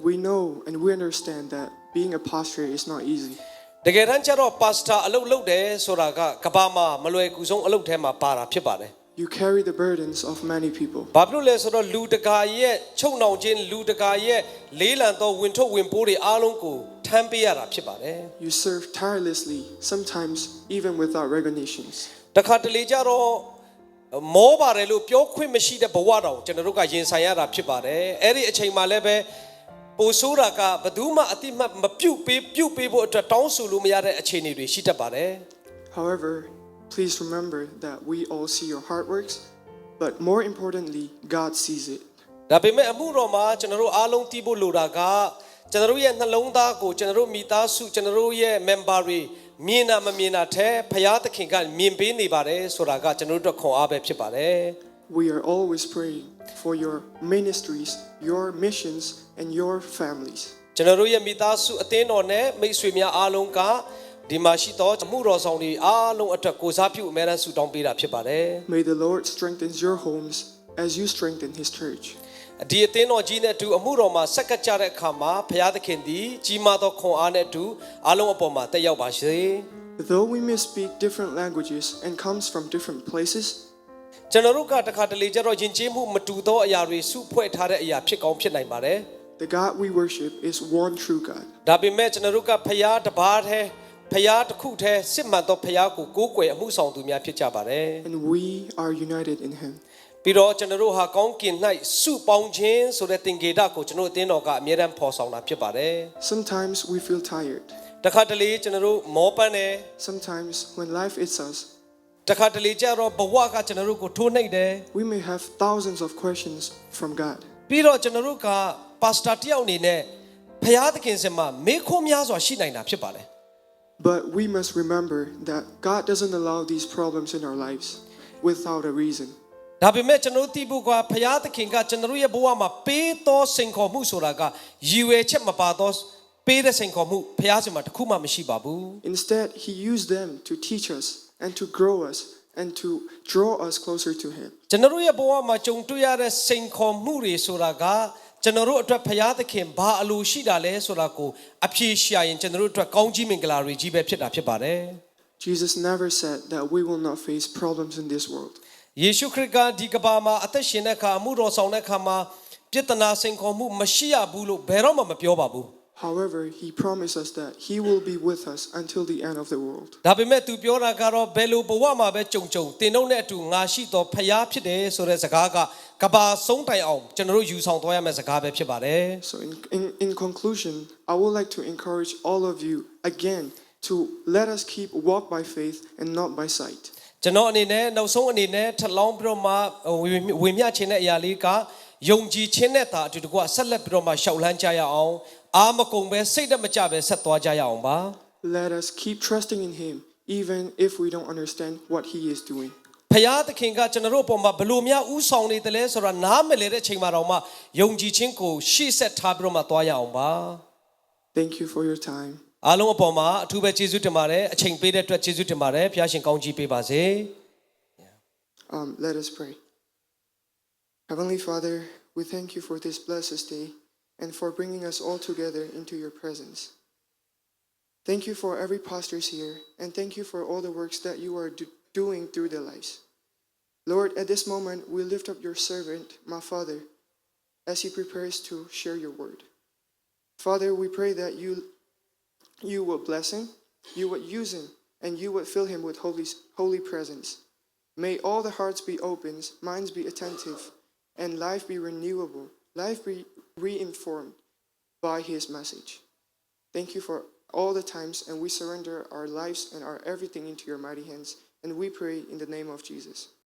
We know and we understand that being a pastor is not easy. တကယ်တမ်းကျတော့ pastor အလုပ်လုပ်တယ်ဆိုတာကကဘာမှာမလွယ်ကူဆုံးအလုပ်ထဲမှာပါတာဖြစ်ပါတယ် You carry the burdens of many people. ဘာဖြစ်လို့လဲဆိုတော့လူတကာရဲ့ချုပ်နှောင်ခြင်းလူတကာရဲ့လေးလံသောဝင်ထုတ်ဝင်ပိုးတွေအားလုံးကိုထမ်းပေးရတာဖြစ်ပါတယ် You serve tirelessly, sometimes even without recognitions. တခါတလေကျတော့မောပါတယ်လို့ပြောခွင့်မရှိတဲ့ဘဝတောင်ကျွန်တော်တို့ကရင်ဆိုင်ရတာဖြစ်ပါတယ်အဲ့ဒီအချိန်မှာလည်းပဲပိုဆိုးတာကဘယ်သူမှအတိမတ်မပြုတ်ပေးဖို့အတွက်တောင်းဆိုလို့မရတဲ့အခြေအနေတွေရှိတတ်ပါတယ် However, please remember that we all see your hard works, but more importantly, God sees it. ဒါပေမဲ့အမှုတော်မှာကျွန်တော်တို့အားလုံးသိဖို့လိုတာကကျွန်တော်တို့ရဲ့နှလုံးသားကိုကျွန်တော်တို့မိသားစုကျွန်တော်တို့ရဲ့ member တွေမြင်တာမမြင်တာထဲဖခင်သခင်ကမြင်ပေးနေပါတယ်ဆိုတာကကျွန်တော်တို့ခွန်အားပဲဖြစ်ပါတယ် We are always praying for your ministries, your missions, and your families. ကျွန်တော်တို့ရဲ့မိသားစုအသင်းတော်နဲ့မိတ်ဆွေများအားလုံးကဒီမှာရှိသောအမှုတော်ဆောင်တွေအားလုံးအတွက်ကိုစားပြုအမြဲတမ်းဆုတောင်းပေးတာဖြစ်ပါတယ် May the Lord strengthen your homes as you strengthen His church. ဒီအသင်းတော်ကြီးနဲ့အတူအမှုတော်မှာဆက်ကပ်ကြတဲ့အခါမှာဖခင်သခင်သည်ကြီးမားသောခွန်အားနဲ့အတူအားလုံးအပေါ်မှာတက်ရောက်ပါစေ Though we may speak different languages and comes from different places, ကျွန်တော်တို့ကတခါတလေကျတော့ယဉ်ကျေးမှုမတူသောအရာတွေစုဖွဲ့ထားတဲ့အရာဖြစ်ကောင်းဖြစ်နိုင်ပါတယ် the God we worship is one true God. ဒါပေမဲ့ကျွန်တော်တို့ကဖခင်တစ်ပါးတည်းဖခင်တစ်ခုတည်းစစ်မှန်သောဖခင်ကိုကိုးကွယ်အမှုဆောင်သူများဖြစ်ကြပါတယ် And we are united in Him. ပြီးတော့ကျွန်တော်တို့ဟာကောင်းကင်၌စုပေါင်းခြင်းဆိုတဲ့သင်္ကေတကိုကျွန်တော်အသင်းတော်ကအမြဲတမ်းဖော်ဆောင်တာဖြစ်ပါတယ် Sometimes we feel tired. တခါတလေကျွန်တော်တို့မောပန်းတယ် Sometimes when life hits us, တခါတလေကျတော့ဘဝကကျွန်တော်တို့ကိုထိုးနှိပ်တယ် we may have thousands of questions from God. ပြီးတော့ကျွန်တော်တို့ကပါစတာတယောက်အနေနဲ့ဖခင်သခင်စင်မှာမေးခွန်းများစွာရှိနိုင်တာဖြစ်ပါတယ် But we must remember that God doesn't allow these problems in our lives without a reason. ဒါပေမဲ့ကျွန်တော်တို့သိဖို့ကဖခင်သခင်ကကျွန်တော်ရဲ့ဘဝမှာပေးသောစိန်ခေါ်မှုဆိုတာကရည်ရွယ်ချက်မပါသောပေးတဲ့စိန်ခေါ်မှုဖခင်စင်မှာတစ်ခုမှမရှိပါဘူး Instead, He used them to teach us and to grow us and to draw us closer to Him. ကျွန်တော်ရဲ့ဘဝမှာကြုံတွေ့ရတဲ့စိန်ခေါ်မှုတွေဆိုတာကကျွန်တော်တို့အတွက်ဖခင်သခင်ဘာအလိုရှိတာလဲဆိုတာကိုအဖြေရှာရင်ကျွန်တော်တို့အတွက်ကောင်းကြီးမင်္ဂလာတွေကြီးပဲဖြစ်တာဖြစ်ပါတယ် Jesus never said that we will not face problems in this world. ယေရှုခရစ်ကဒီကဘာမှာအသက်ရှင်တဲ့အခါအမှုတော်ဆောင်တဲ့အခါမှာပြဿနာစိန်ခေါ်မှုမရှိရဘူးလို့ဘယ်တော့မှမပြောပါဘူး However, He promised us that He will be with us until the end of the world. ဒါပေမဲ့သူပြောတာကတော့ဘယ်လိုဘဝမှာပဲကြုံတင်တော့နဲ့အတူငါရှိတော်ဖခင်ဖြစ်တယ်ဆိုတဲ့စကားကကဘာဆုံးတိုင်အောင်ကျွန်တော်တို့ယူဆောင်သွားရမယ့်စကားပဲဖြစ်ပါတယ် So in conclusion, I would like to encourage all of you again to let us keep walk by faith and not by sight. ကျွန်တော်အနေနဲ့နောက်ဆုံးအနေနဲ့ထပ်လောင်းပြီးတော့မှဝေမျှခြင်းတဲ့အရာလေးကယုံကြည်ခြင်းနဲ့သာအတူတကွဆက်လက်ပြီးတော့မှရှောက်လန်းကြရအောင်အာမကုန်ပဲစိတ်တမကြပဲဆက်သွားကြရအောင်ပါ Let us keep trusting in Him even if we don't understand what He is doing. ဖခင်သခင်ကကျွန်တော်တို့အပေါ်မှာဘလို့များဥဆောင်နေတယ်လဲဆိုတာနားမလည်တဲ့အချိန်မှာတော့မှယုံကြည်ခြင်းကိုရှေ့ဆက်ထားပြီးတော့မှသွားရအောင်ပါ Thank you for your time. အားလုံးအပေါ်မှာအထူးပဲကျေးဇူးတင်ပါတယ်အချိန်ပေးတဲ့အတွက်ကျေးဇူးတင်ပါတယ်ဖခင်ရှင်ကောင်းကြီးပေးပါစေ Let us pray. Heavenly Father, we thank you for this blessed day and for bringing us all together into your presence. Thank you for every pastors here, and thank you for all the works that you are doing through their lives. Lord, at this moment, we lift up your servant, my father, as he prepares to share your word. Father, we pray that you will bless him, you would use him, and you would fill him with holy presence. May all the hearts be open, minds be attentive, and life be renewable, life be reinformed by his message. Thank you for all the times, and we surrender our lives and our everything into your mighty hands, and we pray in the name of Jesus.